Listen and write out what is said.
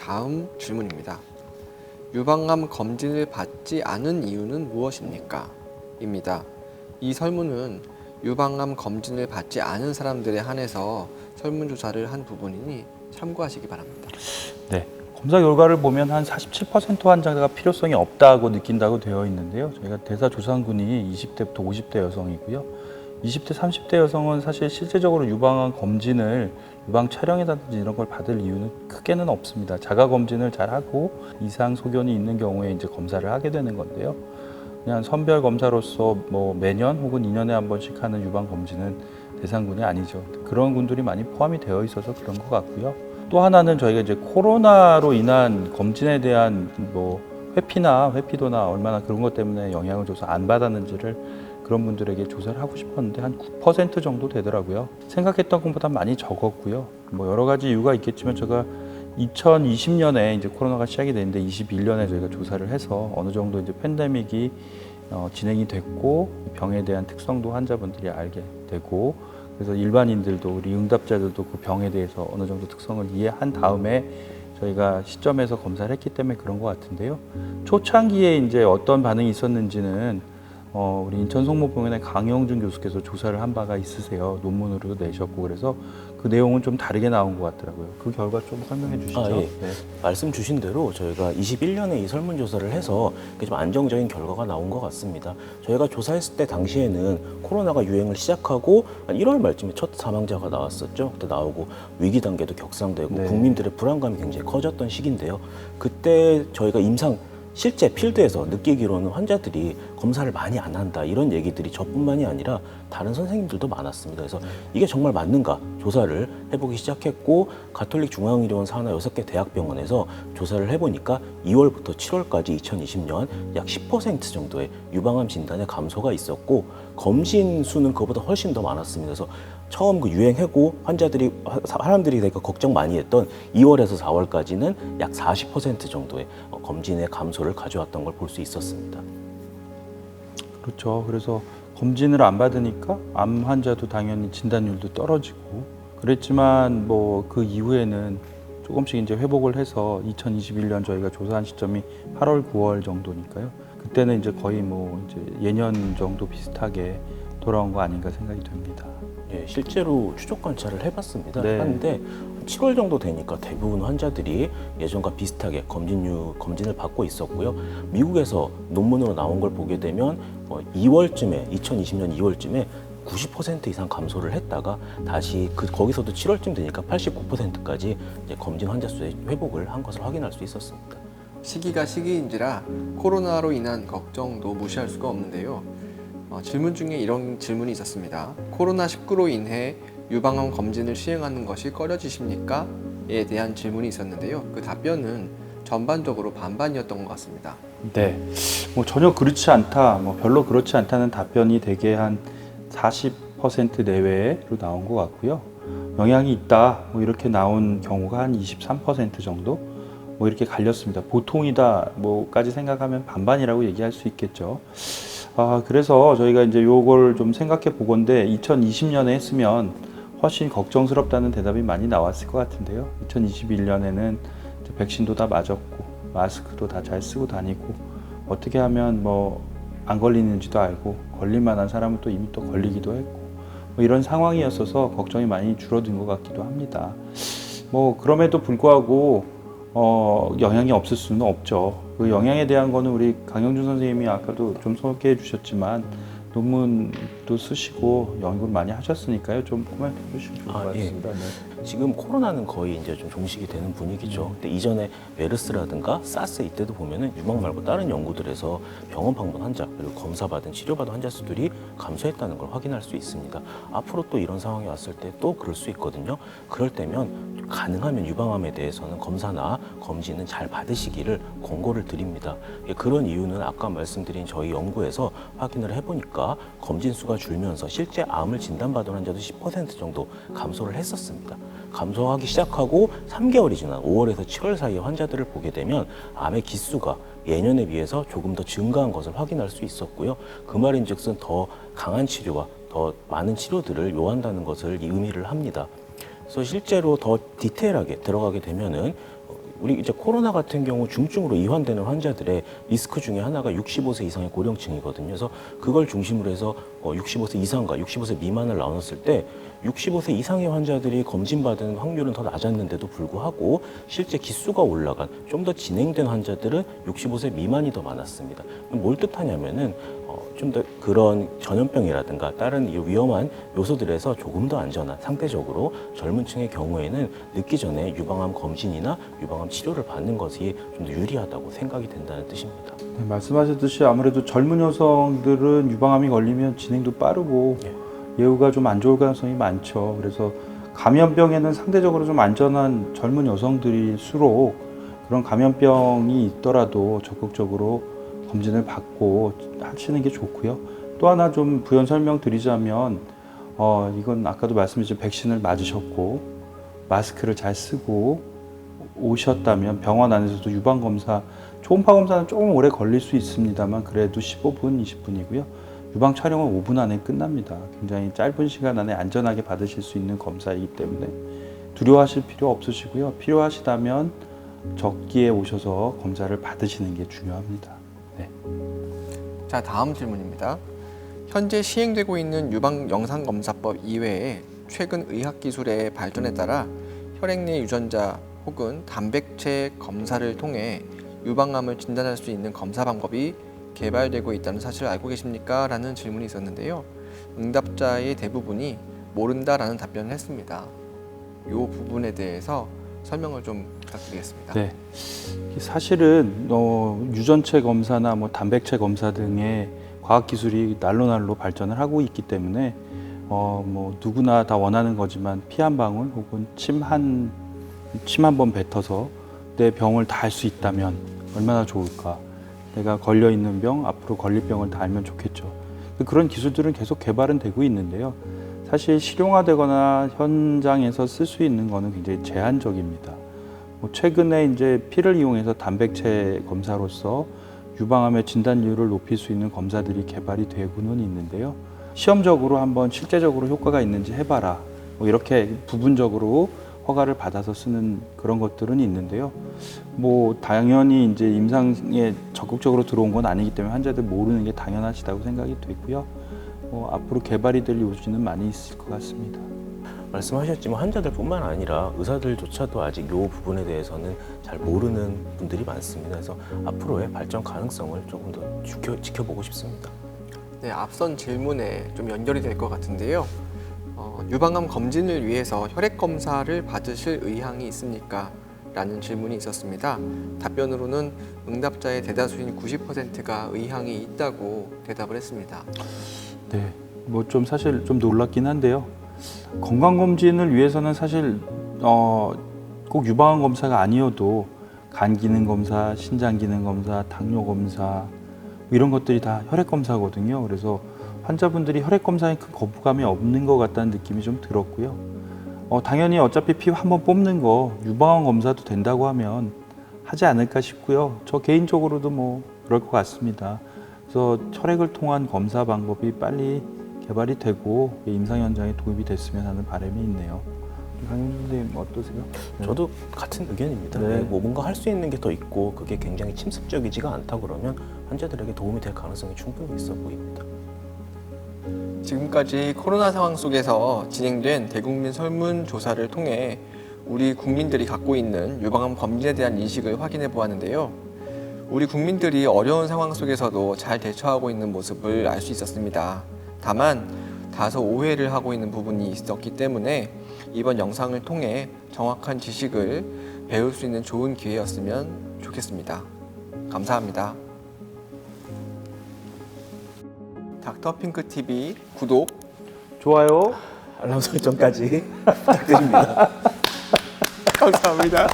다음 질문입니다. 유방암 검진을 받지 않은 이유는 무엇입니까? 입니다. 이 설문은 유방암 검진을 받지 않은 사람들에 한해서 설문조사를 한 부분이니 참고하시기 바랍니다. 네. 검사 결과를 보면 한 47% 환자가 필요성이 없다고 느낀다고 되어 있는데요. 저희가 대사조사군이 20대부터 50대 여성이고요. 20대, 30대 여성은 사실 실제적으로 유방암 검진을 유방 촬영이라든지 이런 걸 받을 이유는 크게는 없습니다. 자가 검진을 잘 하고 이상 소견이 있는 경우에 이제 검사를 하게 되는 건데요. 그냥 선별 검사로서 뭐 매년 혹은 2년에 한 번씩 하는 유방 검진은 대상군이 아니죠. 그런 군들이 많이 포함이 되어 있어서 그런 것 같고요. 또 하나는 저희가 이제 코로나로 인한 검진에 대한 뭐 회피도나 얼마나 그런 것 때문에 영향을 줘서 안 받았는지를 그런 분들에게 조사를 하고 싶었는데 한 9% 정도 되더라고요. 생각했던 것보다 많이 적었고요. 뭐 여러 가지 이유가 있겠지만 제가 2020년에 이제 코로나가 시작이 됐는데 21년에 저희가 조사를 해서 어느 정도 이제 팬데믹이 진행이 됐고 병에 대한 특성도 환자분들이 알게 되고 그래서 일반인들도 우리 응답자들도 그 병에 대해서 어느 정도 특성을 이해한 다음에 저희가 시점에서 검사를 했기 때문에 그런 것 같은데요. 초창기에 이제 어떤 반응이 있었는지는 우리 인천 성모병원의 강영준 교수께서 조사를 한 바가 있으세요. 논문으로도 내셨고 그래서 그 내용은 좀 다르게 나온 것 같더라고요. 그 결과 좀 설명해 주시죠. 예. 네. 말씀 주신 대로 저희가 21년에 이 설문조사를 해서 좀 안정적인 결과가 나온 것 같습니다. 저희가 조사했을 때 당시에는 코로나가 유행을 시작하고 한 1월 말쯤에 첫 사망자가 나왔었죠. 그때 나오고 위기 단계도 격상되고 네. 국민들의 불안감이 굉장히 커졌던 시기인데요. 그때 저희가 실제 필드에서 느끼기로는 환자들이 검사를 많이 안 한다 이런 얘기들이 저뿐만이 아니라 다른 선생님들도 많았습니다. 그래서 이게 정말 맞는가 조사를 해보기 시작했고 가톨릭 중앙의료원 산하 6개 대학병원에서 조사를 해보니까 2월부터 7월까지 2020년 약 10% 정도의 유방암 진단의 감소가 있었고 검진 수는 그보다 훨씬 더 많았습니다. 그래서 처음 그 유행하고 사람들이 되게 걱정 많이 했던 2월에서 4월까지는 약 40% 정도의 검진의 감소를 가져왔던 걸 볼 수 있었습니다. 그렇죠. 그래서 검진을 안 받으니까 암 환자도 당연히 진단율도 떨어지고 그랬지만 뭐 그 이후에는 조금씩 이제 회복을 해서 2021년 저희가 조사한 시점이 8월, 9월 정도니까요. 그때는 이제 거의 뭐 이제 예년 정도 비슷하게 돌아온 거 아닌가 생각이 됩니다. 예, 실제로 추적 관찰을 해봤습니다. 네. 하는데 7월 정도 되니까 대부분 환자들이 예전과 비슷하게 검진을 받고 있었고요. 미국에서 논문으로 나온 걸 보게 되면 2020년 2월쯤에 90% 이상 감소를 했다가 다시 거기서도 7월쯤 되니까 89%까지 이제 검진 환자 수의 회복을 한 것을 확인할 수 있었습니다. 시기가 시기인지라 코로나로 인한 걱정도 무시할 수가 없는데요. 질문 중에 이런 질문이 있었습니다. 코로나19로 인해 유방암 검진을 시행하는 것이 꺼려지십니까? 에 대한 질문이 있었는데요. 그 답변은 전반적으로 반반이었던 것 같습니다. 네, 뭐 전혀 그렇지 않다, 뭐 별로 그렇지 않다는 답변이 대개 한 40% 내외로 나온 것 같고요. 영향이 있다, 뭐 이렇게 나온 경우가 한 23% 정도, 뭐 이렇게 갈렸습니다. 보통이다, 뭐까지 생각하면 반반이라고 얘기할 수 있겠죠. 그래서 저희가 이제 요걸 좀 생각해 보건데 2020년에 했으면 훨씬 걱정스럽다는 대답이 많이 나왔을 것 같은데요. 2021년에는 백신도 다 맞았고 마스크도 다 잘 쓰고 다니고 어떻게 하면 뭐 안 걸리는지도 알고 걸릴 만한 사람은 또 이미 또 걸리기도 했고 뭐 이런 상황이었어서 걱정이 많이 줄어든 것 같기도 합니다. 뭐 그럼에도 불구하고 영향이 없을 수는 없죠. 그 영향에 대한 거는 우리 강영준 선생님이 아까도 좀 소개해 주셨지만 논문도 쓰시고 연구를 많이 하셨으니까요. 좀 코멘트 해주시면 좋을 것 같습니다. 네. 지금 코로나는 거의 이제 좀 종식이 되는 분위기죠. 근데 이전에 메르스라든가 사스 이때도 보면은 유방 말고 다른 연구들에서 병원 방문 환자 그리고 검사받은 치료받은 환자 수들이 감소했다는 걸 확인할 수 있습니다. 앞으로 또 이런 상황이 왔을 때 또 그럴 수 있거든요. 그럴 때면 가능하면 유방암에 대해서는 검사나 검진은 잘 받으시기를 권고를 드립니다. 그런 이유는 아까 말씀드린 저희 연구에서 확인을 해보니까 검진 수가 줄면서 실제 암을 진단받은 환자도 10% 정도 감소를 했었습니다. 감소하기 시작하고 3개월이 지난 5월에서 7월 사이에 환자들을 보게 되면 암의 기수가 예년에 비해서 조금 더 증가한 것을 확인할 수 있었고요. 그 말인즉슨 더 강한 치료와 더 많은 치료들을 요한다는 것을 의미를 합니다. 그래서 실제로 더 디테일하게 들어가게 되면은 우리 이제 코로나 같은 경우 중증으로 이환되는 환자들의 리스크 중에 하나가 65세 이상의 고령층이거든요. 그래서 그걸 중심으로 해서 65세 이상과 65세 미만을 나눴을 때 65세 이상의 환자들이 검진받은 확률은 더 낮았는데도 불구하고 실제 기수가 올라간 좀 더 진행된 환자들은 65세 미만이 더 많았습니다. 뭘 뜻하냐면은 좀 더 그런 전염병이라든가 다른 이 위험한 요소들에서 조금 더 안전한 상대적으로 젊은 층의 경우에는 늦기 전에 유방암 검진이나 유방암 치료를 받는 것이 좀 더 유리하다고 생각이 된다는 뜻입니다. 네, 말씀하셨듯이 아무래도 젊은 여성들은 유방암이 걸리면 진행도 빠르고 예후가 좀 안 좋을 가능성이 많죠. 그래서 감염병에는 상대적으로 좀 안전한 젊은 여성들일수록 그런 감염병이 있더라도 적극적으로 검진을 받고 하시는 게 좋고요. 또 하나 좀 부연 설명드리자면 이건 아까도 말씀드렸지만 백신을 맞으셨고 마스크를 잘 쓰고 오셨다면 병원 안에서도 유방검사, 초음파 검사는 조금 오래 걸릴 수 있습니다만 그래도 15분, 20분이고요. 유방 촬영은 5분 안에 끝납니다. 굉장히 짧은 시간 안에 안전하게 받으실 수 있는 검사이기 때문에 두려워하실 필요 없으시고요. 필요하시다면 적기에 오셔서 검사를 받으시는 게 중요합니다. 네. 자, 다음 질문입니다. 현재 시행되고 있는 유방 영상검사법 이외에 최근 의학기술의 발전에 따라 혈액 내 유전자 혹은 단백체 검사를 통해 유방암을 진단할 수 있는 검사 방법이 개발되고 있다는 사실을 알고 계십니까? 라는 질문이 있었는데요. 응답자의 대부분이 모른다라는 답변을 했습니다. 이 부분에 대해서 설명을 좀 부탁드리겠습니다. 네. 사실은 유전체 검사나 뭐 단백체 검사 등의 과학 기술이 날로 발전을 하고 있기 때문에 뭐 누구나 다 원하는 거지만 피 한 방울 혹은 침 한 번 뱉어서 내 병을 다 알 수 있다면 얼마나 좋을까. 내가 걸려 있는 병, 앞으로 걸릴 병을 다 알면 좋겠죠. 그런 기술들은 계속 개발은 되고 있는데요. 사실 실용화되거나 현장에서 쓸 수 있는 거는 굉장히 제한적입니다. 최근에 이제 피를 이용해서 단백체 검사로서 유방암의 진단율을 높일 수 있는 검사들이 개발이 되고는 있는데요. 시험적으로 한번 실제적으로 효과가 있는지 해봐라. 이렇게 부분적으로 허가를 받아서 쓰는 그런 것들은 있는데요. 뭐 당연히 이제 임상에 적극적으로 들어온 건 아니기 때문에 환자들 모르는 게 당연하시다고 생각이 되고요. 앞으로 개발이 될 요지는 많이 있을 것 같습니다. 말씀하셨지만 환자들뿐만 아니라 의사들조차도 아직 이 부분에 대해서는 잘 모르는 분들이 많습니다. 그래서 앞으로의 발전 가능성을 조금 더 지켜보고 싶습니다. 네, 앞선 질문에 좀 연결이 될 것 같은데요. 유방암 검진을 위해서 혈액 검사를 받으실 의향이 있습니까? 라는 질문이 있었습니다. 답변으로는 응답자의 대다수인 90%가 의향이 있다고 대답을 했습니다. 네, 뭐 좀 사실 좀 놀랍긴 한데요. 건강검진을 위해서는 사실 꼭 유방암 검사가 아니어도 간 기능 검사, 신장 기능 검사, 당뇨 검사 이런 것들이 다 혈액 검사거든요. 그래서 환자분들이 혈액 검사에 큰 거부감이 없는 것 같다는 느낌이 좀 들었고요. 당연히 어차피 피 한번 뽑는 거 유방암 검사도 된다고 하면 하지 않을까 싶고요. 저 개인적으로도 뭐 그럴 것 같습니다. 그래서 혈액을 통한 검사 방법이 빨리 개발이 되고 임상 현장에 도입이 됐으면 하는 바람이 있네요. 강윤 선생님 어떠세요? 저도 같은 의견입니다. 네. 뭐 뭔가 할 수 있는 게 더 있고 그게 굉장히 침습적이지가 않다 그러면 환자들에게 도움이 될 가능성이 충분히 있어 보입니다. 지금까지 코로나 상황 속에서 진행된 대국민 설문조사를 통해 우리 국민들이 갖고 있는 유방암 검진에 대한 인식을 확인해 보았는데요. 우리 국민들이 어려운 상황 속에서도 잘 대처하고 있는 모습을 알 수 있었습니다. 다만 다소 오해를 하고 있는 부분이 있었기 때문에 이번 영상을 통해 정확한 지식을 배울 수 있는 좋은 기회였으면 좋겠습니다. 감사합니다. 닥터핑크TV 구독, 좋아요. 알람 설정까지 부탁드립니다. 감사합니다.